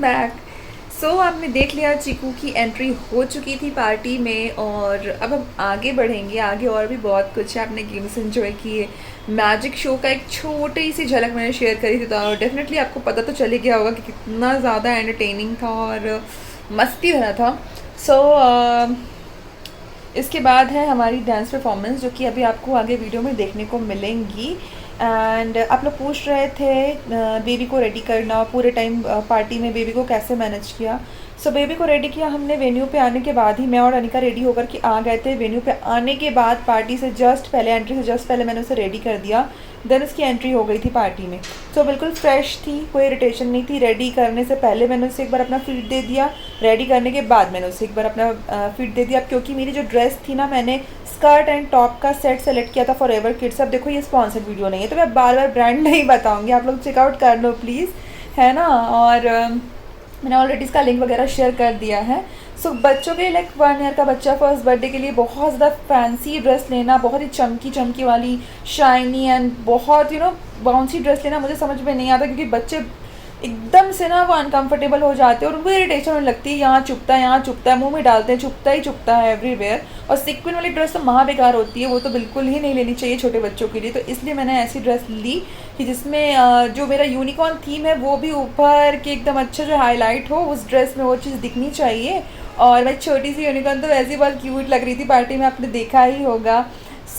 Back. सो आपने देख लिया चीकू की एंट्री हो चुकी थी पार्टी में और अब हम आगे बढ़ेंगे। आगे और भी बहुत कुछ है। आपने गेम्स एंजॉय किए, मैजिक शो का एक छोटी सी झलक मैंने शेयर करी थी, तो डेफिनेटली आपको पता तो चल ही गया होगा कि कितना ज़्यादा एंटरटेनिंग था और मस्ती भरा था। सो इसके बाद है हमारी डांस परफॉर्मेंस, जो कि अभी आपको आगे वीडियो में देखने को मिलेंगी। एंड आप लोग पूछ रहे थे बेबी को रेडी करना, पूरे टाइम पार्टी में बेबी को कैसे मैनेज किया। सो बेबी को रेडी किया हमने वेन्यू पे आने के बाद ही। मैं और अनिका रेडी होकर के आ गए थे। वेन्यू पे आने के बाद पार्टी से जस्ट पहले, एंट्री से जस्ट पहले मैंने उसे रेडी कर दिया। देन उसकी एंट्री हो गई थी पार्टी में। सो बिल्कुल फ्रेश थी, कोई इरिटेशन नहीं थी। रेडी करने से पहले मैंने उसे एक बार अपना फीट दे दिया, रेडी करने के बाद मैंने उसे एक बार अपना फीट दे दिया। क्योंकि मेरी जो ड्रेस थी ना, मैंने स्कर्ट एंड टॉप का सेट सेलेक्ट किया था फॉरएवर किड्स। अब देखो ये स्पॉन्सर्ड वीडियो नहीं है तो मैं बार बार ब्रांड नहीं बताऊंगी, आप लोग चेकआउट कर लो प्लीज़, है ना। और मैंने ऑलरेडी इसका लिंक वगैरह शेयर कर दिया है। सो बच्चों के लाइक 1 ईयर का बच्चा फर्स्ट बर्थडे के लिए बहुत ज़्यादा फैंसी ड्रेस लेना, बहुत ही चमकी चमकी वाली शाइनी एंड बहुत बाउंसी ड्रेस लेना मुझे समझ में नहीं आता, क्योंकि बच्चे एकदम से ना वो अनकंफर्टेबल हो जाते हैं और उनको इरिटेशन होने लगती है। यहाँ चुभता है, यहाँ चुभता है, मुंह में डालते हैं, चुभता ही चुभता है एवरीवेयर। और सिक्विन वाली ड्रेस तो महा बेकार होती है, वो तो बिल्कुल ही नहीं लेनी चाहिए छोटे बच्चों के लिए। तो इसलिए मैंने ऐसी ड्रेस ली कि जिसमें जो मेरा यूनिकॉर्न थीम है वो भी ऊपर के एकदम अच्छे से हाईलाइट हो, उस ड्रेस में वो चीज़ दिखनी चाहिए। और मैं छोटी सी यूनिकॉर्न तो वैसे ही बहुत क्यूट लग रही थी, पार्टी में आपने देखा ही होगा।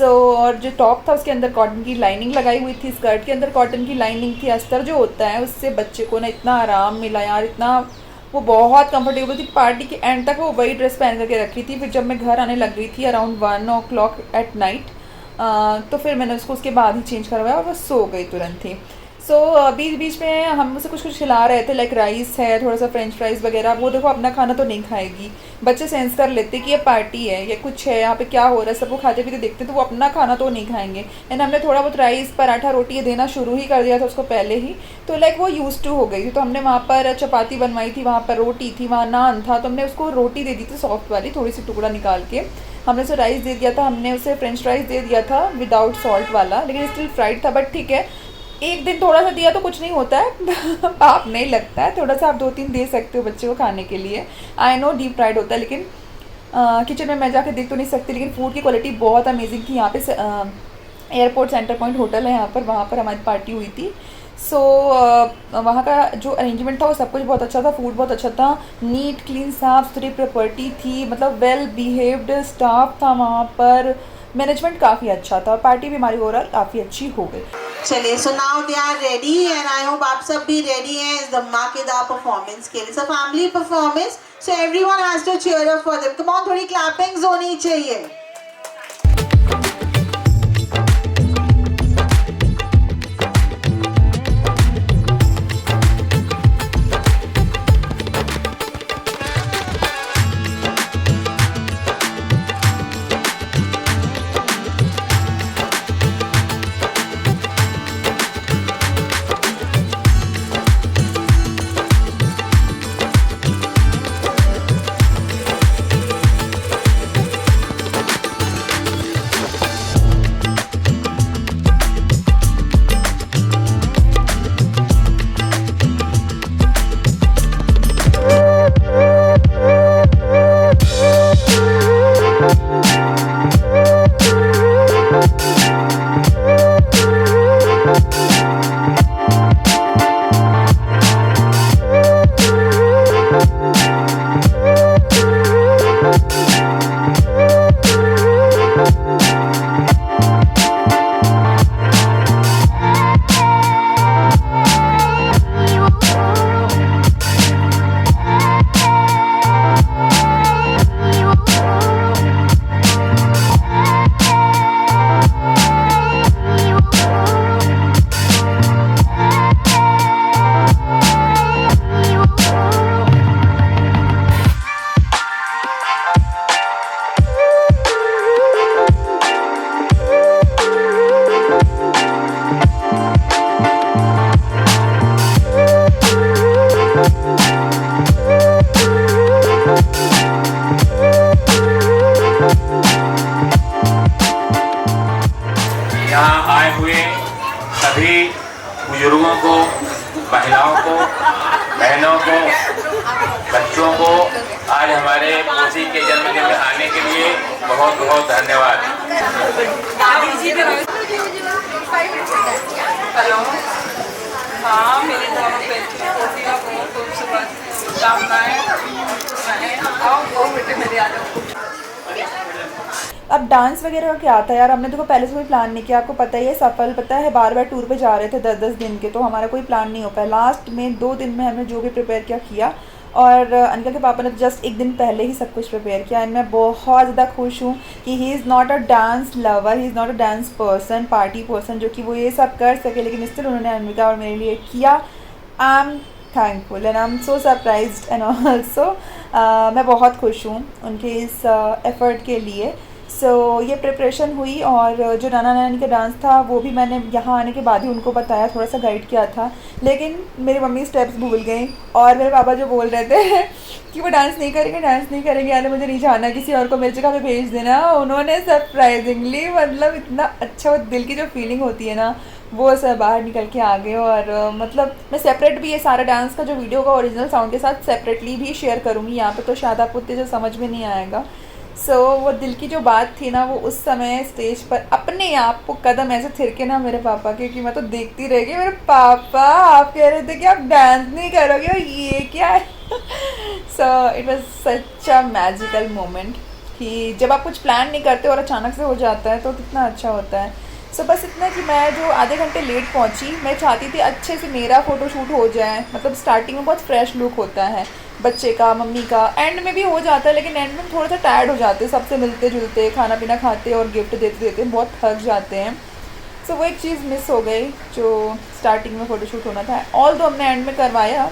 और जो टॉप था उसके अंदर कॉटन की लाइनिंग लगाई हुई थी, स्कर्ट के अंदर कॉटन की लाइनिंग थी। अस्तर जो होता है उससे बच्चे को ना इतना आराम मिला यार, इतना वो बहुत कंफर्टेबल थी। पार्टी के एंड तक वो वही ड्रेस पहन करके रखी थी। फिर जब मैं घर आने लग गई थी अराउंड 1 o'clock एट नाइट, तो फिर मैंने उसको उसके बाद ही चेंज करवाया और वो सो गई तुरंत ही। बीच बीच में हम उसे कुछ कुछ खिला रहे थे, लाइक राइस है, थोड़ा सा फ्रेंच फ्राइज़ वगैरह। वो देखो अपना खाना तो नहीं खाएगी, बच्चे सेंस कर लेते कि ये पार्टी है या कुछ है, यहाँ पे क्या हो रहा है, सब वो खाते पीते देखते तो वो अपना खाना तो नहीं खाएंगे। एंड हमने थोड़ा बहुत राइस, पराठा, रोटी देना शुरू ही कर दिया था उसको पहले ही, तो लाइक वो यूज टू हो गई थी। तो हमने वहाँ पर चपाती बनवाई थी, वहाँ पर रोटी थी, वहाँ नान था, तो हमने उसको रोटी दे दी थी सॉफ्ट वाली, थोड़ी सी टुकड़ा निकाल के। हमने उसे राइस दे दिया था, हमने उसे फ्रेंच फ्राइज़ दे दिया था विदाउट सॉल्ट वाला, लेकिन स्टिल फ्राइड था, बट ठीक है। एक दिन थोड़ा सा दिया तो कुछ नहीं होता है पाप नहीं लगता है, थोड़ा सा आप 2-3 दे सकते हो बच्चे को खाने के लिए। आई नो डीप फ्राइड होता है, लेकिन किचन में मैं जाके देख तो नहीं सकती, लेकिन फूड की क्वालिटी बहुत अमेजिंग थी। यहाँ पे एयरपोर्ट सेंटर पॉइंट होटल है यहाँ पर, वहाँ पर हमारी पार्टी हुई थी। वहाँ का जो अरेंजमेंट था वो सब कुछ बहुत अच्छा था, फूड बहुत अच्छा था, नीट क्लीन साफ सुथरी प्रॉपर्टी थी, मतलब वेल बिहेव्ड स्टाफ था वहाँ पर, मैनेजमेंट काफ़ी अच्छा था। पार्टी भी हमारी ओवरऑल काफ़ी अच्छी हो गई। चलिए, so now they are ready and I hope आप सब भी रेडी हैं इस धमाकेदार परफॉर्मेंस के लिए। It's a family performance, so everyone has to cheer up for them. Come on, थोड़ी क्लैपिंग्स होनी चाहिए। यहाँ आए हुए सभी बुजुर्गों को, महिलाओं को, बहनों को, बच्चों को आज हमारे पोती के जन्मदिन में आने के लिए बहुत बहुत धन्यवाद। हेलो, हाँ, मेरे दोनों बेटी पोती का बहुत खूबसूरत शुभकामनाएं। आओ बेटे मेरे आ जाओ। अब डांस वगैरह का क्या था यार, हमने देखो पहले से कोई प्लान नहीं किया। आपको पता ही है, सफल पता है बार बार टूर पे जा रहे थे 10-10 दिन के, तो हमारा कोई प्लान नहीं हो पाया। लास्ट में 2 दिन में हमने जो भी प्रिपेयर किया और अनिका के पापा ने जस्ट 1 दिन पहले ही सब कुछ प्रिपेयर किया। एंड मैं बहुत ज़्यादा खुश हूँ कि he is not a dance lover, he is not a dance person, party person, जो कि वो ये सब कर सके, लेकिन स्टिल उन्होंने अनिका और मेरे लिए किया। I am thankful and I am so surprised and also मैं बहुत खुश हूँ उनके इस एफ़र्ट के लिए। सो ये प्रिपरेशन हुई और जो नाना नानी का डांस था वो भी मैंने यहाँ आने के बाद ही उनको बताया, थोड़ा सा गाइड किया था, लेकिन मेरी मम्मी स्टेप्स भूल गई और मेरे पापा जो बोल रहे थे कि वो डांस नहीं करेंगे यार, मुझे नहीं जाना, किसी और को मेरी जगह पे भेज देना, उन्होंने सरप्राइजिंगली मतलब इतना अच्छा, वो दिल की जो फीलिंग होती है ना वो सब बाहर निकल के आ गए। और मतलब मैं सेपरेट भी ये सारा डांस का जो वीडियो का ओरिजिनल साउंड के साथ सेपरेटली भी शेयर करूँगी यहाँ पे, तो शायद आपको उतने जो समझ में नहीं आएगा। सो वो दिल की जो बात थी ना, वो उस समय स्टेज पर अपने आप को कदम ऐसे थिरके ना मेरे पापा के, कि मैं तो देखती रह गई, मेरे पापा आप कह रहे थे कि आप डांस नहीं करोगे और ये क्या है। So it was such a magical moment कि जब आप कुछ प्लान नहीं करते और अचानक से हो जाता है तो कितना अच्छा होता है। सो बस इतना कि मैं जो आधे घंटे लेट पहुंची, मैं चाहती थी अच्छे से मेरा फ़ोटोशूट हो जाए। मतलब स्टार्टिंग में बहुत फ्रेश लुक होता है बच्चे का, मम्मी का, एंड में भी हो जाता है, लेकिन एंड में थोड़ा सा टायर्ड हो जाते हैं, सबसे मिलते जुलते, खाना पीना खाते और गिफ्ट देते देते बहुत थक जाते हैं। सो वो एक चीज़ मिस हो गई जो स्टार्टिंग में फ़ोटोशूट होना था। ऑल दो हमने एंड में करवाया,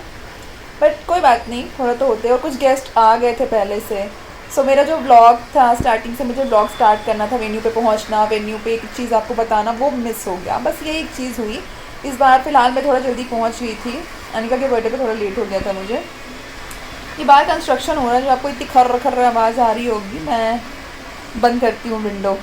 बट कोई बात नहीं, थोड़ा तो होते, और कुछ गेस्ट आ गए थे पहले से। सो मेरा जो व्लॉग था, स्टार्टिंग से मुझे व्लॉग स्टार्ट करना था, वेन्यू पे पहुंचना, वेन्यू पे एक चीज़ आपको बताना, वो मिस हो गया। बस यही एक चीज़ हुई इस बार। फ़िलहाल मैं थोड़ा जल्दी पहुंच गई थी, अनिका के बर्थडे पे थोड़ा लेट हो गया था मुझे। ये बाहर कंस्ट्रक्शन हो रहा है, जो आपको इतनी खर्र खर्र आवाज़ आ रही होगी, मैं बंद करती हूँ विंडो।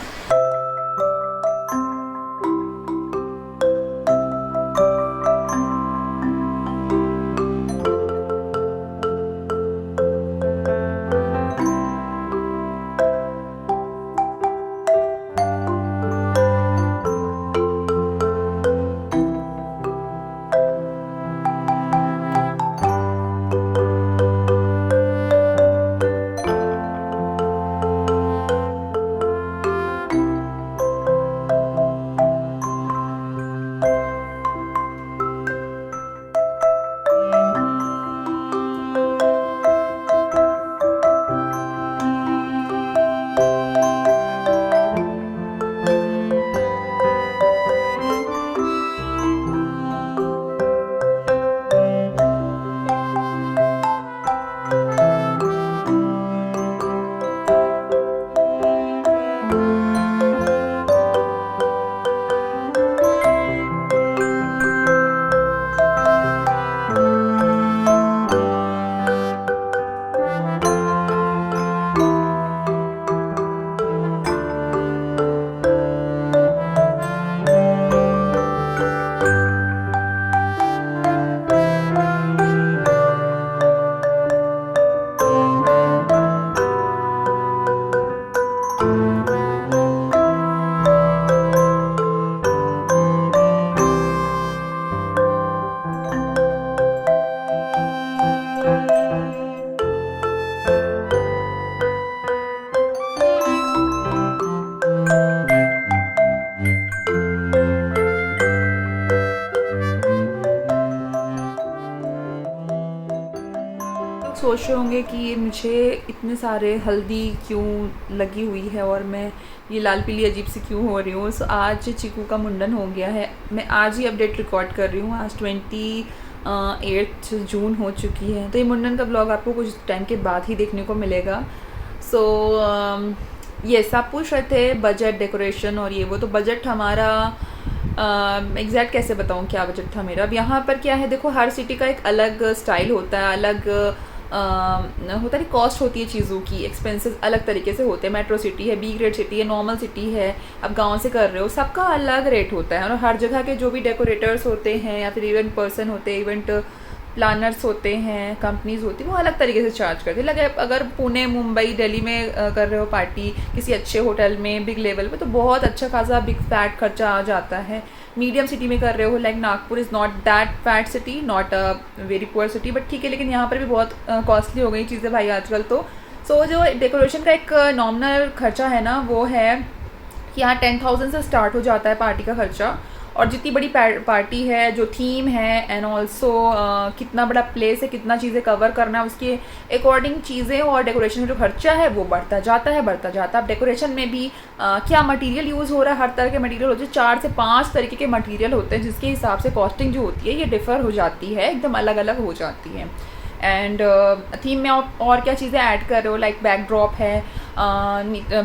सोच रहे होंगे कि मुझे इतने सारे हल्दी क्यों लगी हुई है और मैं ये लाल पीली अजीब सी क्यों हो रही हूँ। सो आज चीकू का मुंडन हो गया है, मैं आज ही अपडेट रिकॉर्ड कर रही हूँ। आज 28 जून हो चुकी है, तो ये मुंडन का ब्लॉग आपको कुछ टाइम के बाद ही देखने को मिलेगा। सो ये सब पूछ रहे थे बजट, डेकोरेशन और ये वो, तो बजट हमारा एग्जैक्ट कैसे बताऊँ क्या बजट था मेरा। अब यहाँ पर क्या है, देखो हर सिटी का एक अलग स्टाइल होता है, अलग होता नहीं, कॉस्ट होती है चीज़ों की, एक्सपेंसेस अलग तरीके से होते हैं। मेट्रो सिटी है, बी ग्रेड सिटी है, नॉर्मल सिटी है, अब गांव से कर रहे हो, सबका अलग रेट होता है। और हर जगह के जो भी डेकोरेटर्स होते हैं या फिर इवेंट पर्सन होते हैं, इवेंट प्लानर्स होते हैं, कंपनीज होती हैं, वो अलग तरीके से चार्ज करते हैं। लगे अगर पुणे, मुंबई, दिल्ली में कर रहे हो पार्टी किसी अच्छे होटल में बिग लेवल पे, तो बहुत अच्छा खासा बिग फैट खर्चा आ जाता है। मीडियम सिटी में कर रहे हो, like Nagpur is not that fat city, not a very poor city, but ठीक है, लेकिन यहाँ पर भी बहुत कॉस्टली हो गई चीज़ें भाई आजकल तो। सो जो डेकोरेशन का एक नॉमिनल खर्चा है ना, वो है कि यहाँ 10,000 से स्टार्ट हो जाता है पार्टी का खर्चा। और जितनी बड़ी पार्टी है, जो थीम है, एंड ऑल्सो कितना बड़ा प्लेस है, कितना चीज़ें कवर करना है, उसके अकॉर्डिंग चीज़ें और डेकोरेशन का जो खर्चा है वो बढ़ता जाता है। अब डेकोरेशन में भी क्या मटेरियल यूज़ हो रहा है, हर तरह के मटेरियल होते हैं, 4 से 5 तरीके के मटेरियल होते हैं, जिसके हिसाब से कॉस्टिंग जो होती है ये डिफ़र हो जाती है, एकदम अलग अलग हो जाती है। एंड थीम में और क्या चीज़ें ऐड कर रहे हो, लाइक बैकड्रॉप है,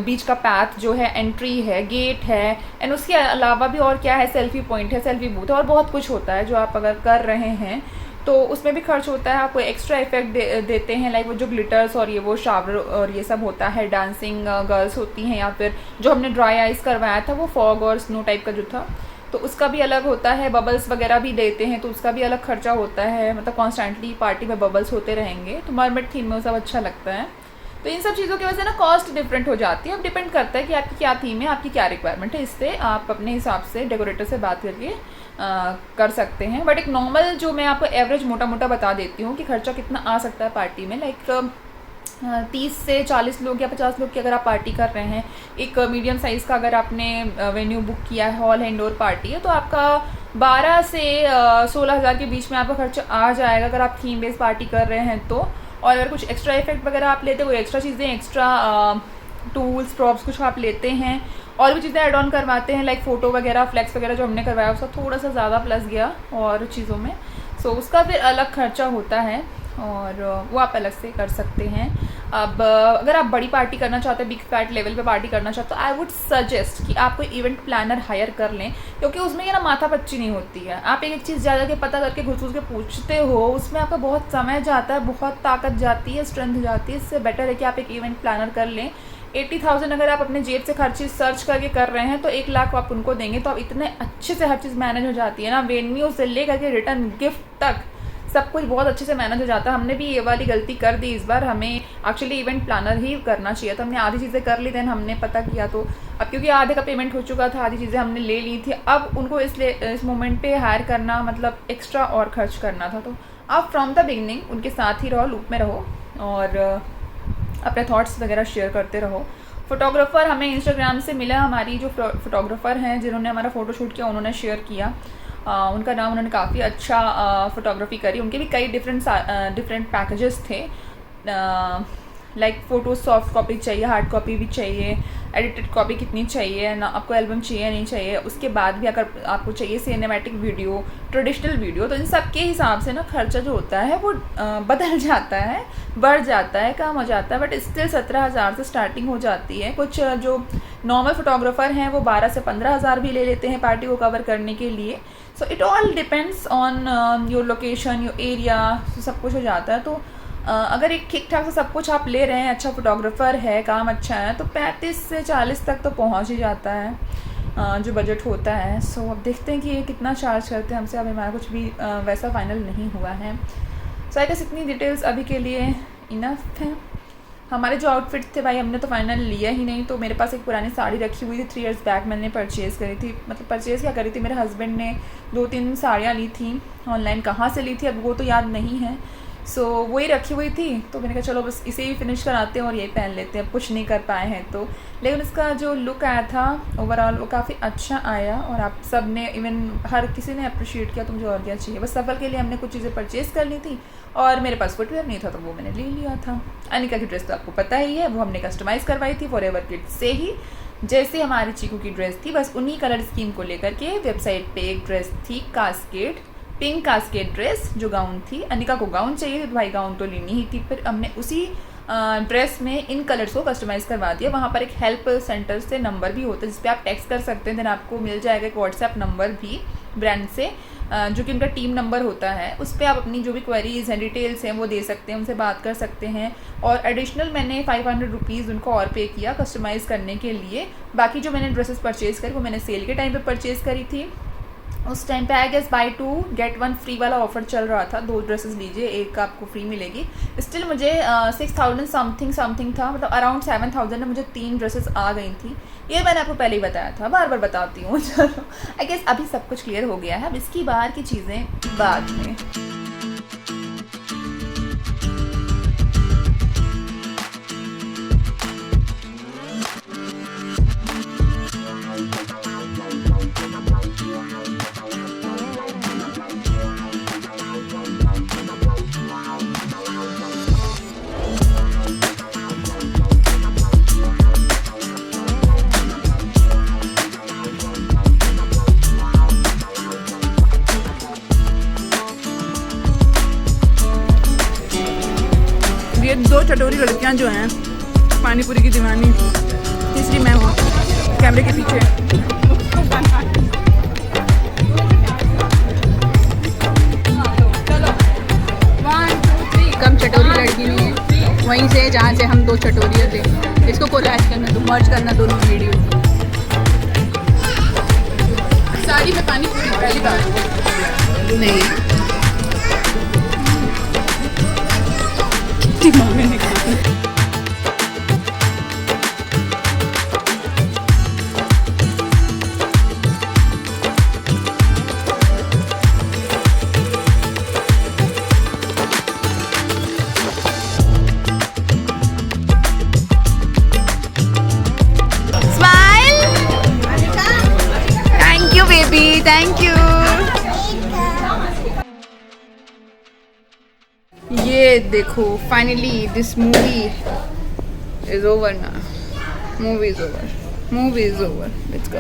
बीच का पैथ जो है, एंट्री है, गेट है, एंड उसके अलावा भी और क्या है, सेल्फी पॉइंट है, सेल्फी बूथ है, और बहुत कुछ होता है जो आप अगर कर रहे हैं तो उसमें भी खर्च होता है। आपको एक्स्ट्रा इफेक्ट देते हैं, लाइक वो जो ग्लिटर्स और ये वो शावर और ये सब होता है, डांसिंग गर्ल्स होती हैं, या फिर जो हमने ड्राई आइस करवाया था वो फॉग और स्नो टाइप का जो था, तो उसका भी अलग होता है। बबल्स वगैरह भी देते हैं तो उसका भी अलग खर्चा होता है, मतलब कॉन्स्टेंटली पार्टी में बबल्स होते रहेंगे, तो मरमेड थीम में वो सब अच्छा लगता है। तो इन सब चीज़ों की वजह से ना कॉस्ट डिफरेंट हो जाती है। अब डिपेंड करता है कि आपकी क्या थीम है, आपकी क्या रिक्वायरमेंट है, इससे आप अपने हिसाब से डेकोरेटर से बात करके कर सकते हैं। बट एक नॉर्मल जो मैं आपको एवरेज मोटा मोटा बता देती हूँ कि खर्चा कितना आ सकता है पार्टी में, लाइक 30 से 40 लोग या 50 लोग की अगर आप पार्टी कर रहे हैं, एक मीडियम साइज़ का अगर आपने वेन्यू बुक किया है, हॉल है, इंडोर पार्टी है, तो आपका 12 से 16,000 के बीच में आपका खर्चा आ जाएगा अगर आप थीम बेस्ड पार्टी कर रहे हैं तो। और अगर कुछ एक्स्ट्रा इफेक्ट वगैरह आप लेते हो, एक्स्ट्रा चीज़ें, एक्स्ट्रा टूल्स, प्रॉप्स कुछ आप लेते हैं और भी चीज़ें ऐड ऑन करवाते हैं, लाइक फ़ोटो वगैरह, फ्लैक्स वगैरह जो हमने करवाया उसका थोड़ा सा ज़्यादा प्लस गया और चीज़ों में, सो उसका फिर अलग खर्चा होता है और वो आप अलग से कर सकते हैं। अब अगर आप बड़ी पार्टी करना चाहते हैं, बिग फैट लेवल पे पार्टी करना चाहते हो, आई वुड सजेस्ट कि आप कोई इवेंट प्लानर हायर कर लें, क्योंकि उसमें ये ना माथा पच्ची नहीं होती है। आप एक चीज़ ज़्यादा के पता करके घुस के पूछते हो, उसमें आपका बहुत समय जाता है, बहुत ताकत जाती है, स्ट्रेंथ जाती है। इससे बेटर है कि आप एक इवेंट प्लानर कर लें। 80,000 अगर आप अपने जेब से हर चीज़ सर्च करके कर रहे हैं तो 1 लाख आप उनको देंगे तो आप इतने अच्छे से हर चीज़ मैनेज हो जाती है ना, वेन्यू से लेकर के रिटर्न गिफ्ट तक सब कुछ बहुत अच्छे से मैनेज हो जाता है। हमने भी ये वाली गलती कर दी इस बार, हमें एक्चुअली इवेंट प्लानर ही करना चाहिए था। हमने आधी चीज़ें कर ली, देन हमने पता किया तो अब क्योंकि आधे का पेमेंट हो चुका था, आधी चीज़ें हमने ले ली थी, अब उनको इसलिए इस मोमेंट पे हायर करना मतलब एक्स्ट्रा और खर्च करना था। तो आप फ्रॉम द बिगनिंग उनके साथ ही रहो, लूप में रहो और अपने थॉट्स वगैरह शेयर करते रहो। फोटोग्राफ़र हमें इंस्टाग्राम से मिला, हमारी जो फोटोग्राफ़र हैं जिन्होंने हमारा फ़ोटोशूट किया उन्होंने शेयर किया, उनका नाम, उन्होंने काफ़ी अच्छा फ़ोटोग्राफी करी। उनके भी कई डिफरेंट पैकेजेस थे, लाइक फ़ोटो सॉफ्ट कॉपी चाहिए, हार्ड कॉपी भी चाहिए, एडिटेड कॉपी कितनी चाहिए ना, आपको एल्बम चाहिए नहीं चाहिए, उसके बाद भी अगर आपको चाहिए सिनेमैटिक वीडियो, ट्रेडिशनल वीडियो, तो इन सब के हिसाब से ना खर्चा जो होता है वो बदल जाता है, बढ़ जाता है, कम हो जाता है, बट स्टिल 17,000 से स्टार्टिंग हो जाती है। कुछ जो नॉर्मल फोटोग्राफ़र हैं वो 12 से 15,000 भी ले लेते हैं पार्टी को कवर करने के लिए। So it all depends on your location, your area, सब कुछ हो जाता है। तो अगर एक ठीक ठाक से सब कुछ आप ले रहे हैं, अच्छा फोटोग्राफ़र है, काम अच्छा है, तो 35 से 40 तक तो पहुंच ही जाता है जो बजट होता है। सो अब देखते हैं कि ये कितना चार्ज करते हैं हमसे, अभी हमारा कुछ भी वैसा फाइनल नहीं हुआ है। सो आई गेस इतनी डिटेल्स अभी के लिए इनफ है। हमारे जो आउटफिट थे भाई हमने तो फाइनल लिया ही नहीं, तो मेरे पास एक पुरानी साड़ी रखी हुई थी, 3 इयर्स बैक मैंने परचेज़ करी थी, मतलब परचेज़ क्या करी थी, मेरे हस्बैंड ने 2-3 साड़ियाँ ली थी ऑनलाइन, कहाँ से ली थी अब वो तो याद नहीं है। सो वही रखी हुई थी, तो मैंने कहा चलो बस इसे ही फिनिश कराते हैं और यही पहन लेते हैं, कुछ नहीं कर पाए हैं तो। लेकिन इसका जो लुक आया था ओवरऑल वो काफ़ी अच्छा आया और आप सब ने, इवन हर किसी ने अप्रिशिएट किया, तो मुझे और क्या चाहिए। बस सफ़र के लिए हमने कुछ चीज़ें परचेज़ कर ली थी और मेरे पास फुटवेयर नहीं था तो वो मैंने ले लिया था। अनिका की ड्रेस तो आपको पता ही है, वो हमने कस्टमाइज़ करवाई थी फॉरएवर किड्स से ही, जैसे हमारी चीकू की ड्रेस थी, बस उन्हीं कलर स्कीम को लेकर के वेबसाइट पे एक ड्रेस थी कास्केड, पिंक कास्केड ड्रेस जो गाउन थी। अनिका को गाउन चाहिए थी तो भाई गाउन तो लेनी ही थी, फिर हमने उसी ड्रेस में इन कलर्स को कस्टमाइज़ करवा दिया। वहाँ पर एक हेल्प सेंटर से नंबर भी होता है जिस पे आप टेक्स्ट कर सकते हैं, देन आपको मिल जाएगा एक व्हाट्सएप नंबर भी ब्रांड से, जो कि उनका टीम नंबर होता है, उस पर आप अपनी जो भी क्वेरीज हैं, डिटेल्स हैं वो दे सकते हैं, उनसे बात कर सकते हैं। और एडिशनल मैंने 500 रुपीज़ उनको और पे किया कस्टमाइज़ करने के लिए। बाकी जो मैंने ड्रेसेस परचेज़ करी वो मैंने सेल के टाइम पे परचेज़ करी थी। उस टाइम पे I guess buy 2 get 1 free वाला ऑफर चल रहा था। 2 ड्रेसेस लीजिए, एक आपको फ्री मिलेगी। स्टिल मुझे 6000 समथिंग था, मतलब अराउंड 7000 में मुझे 3 ड्रेसेस आ गई थी। ये मैंने आपको पहले ही बताया था, बार बार बताती हूँ। चलो आई गेस अभी सब कुछ क्लियर हो गया है। अब इसकी बाहर की चीज़ें बाद में। ये 2 चटोरी लड़कियां जो हैं पानीपुरी की दीवानी, तीसरी मैं हूँ कैमरे के पीछे। कम चटोरी लड़की नहीं है, वहीं से जहाँ से हम 2 चटोरियाँ थे। इसको कोलैब करना, तो मर्ज करना दोनों वीडियो। सारी में पानीपुरी पहली बार नहीं दिमाग में निकाल। Smile, thank you baby, thank you. ये देखो finally this movie is over ना। Movie is over, let's go.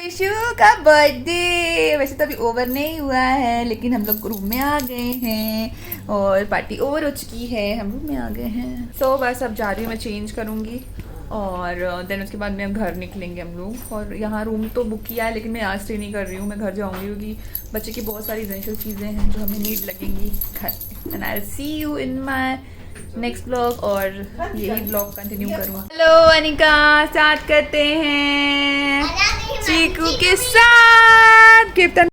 Ishu का बर्थडे वैसे तो अभी ओवर नहीं हुआ है, लेकिन हम लोग रूम में आ गए हैं और पार्टी ओवर हो चुकी है, हम रूम में आ गए हैं। सो बस अब जा रही हूँ, मैं चेंज करूँगी और देन उसके बाद मैं घर निकलेंगे हम लोग। और यहाँ रूम तो बुक किया है, लेकिन मैं आज स्टे नहीं कर रही हूँ, मैं घर जाऊँगी क्योंकि बच्चे की बहुत सारी एसेंशियल चीज़ें हैं जो हमें नीड लगेंगी घर। And I will see you in my next blog, और यही ब्लॉग कंटिन्यू करूँगा। हेलो अनिका, स्टार्ट करते हैं चीकू के साथ कीर्तन।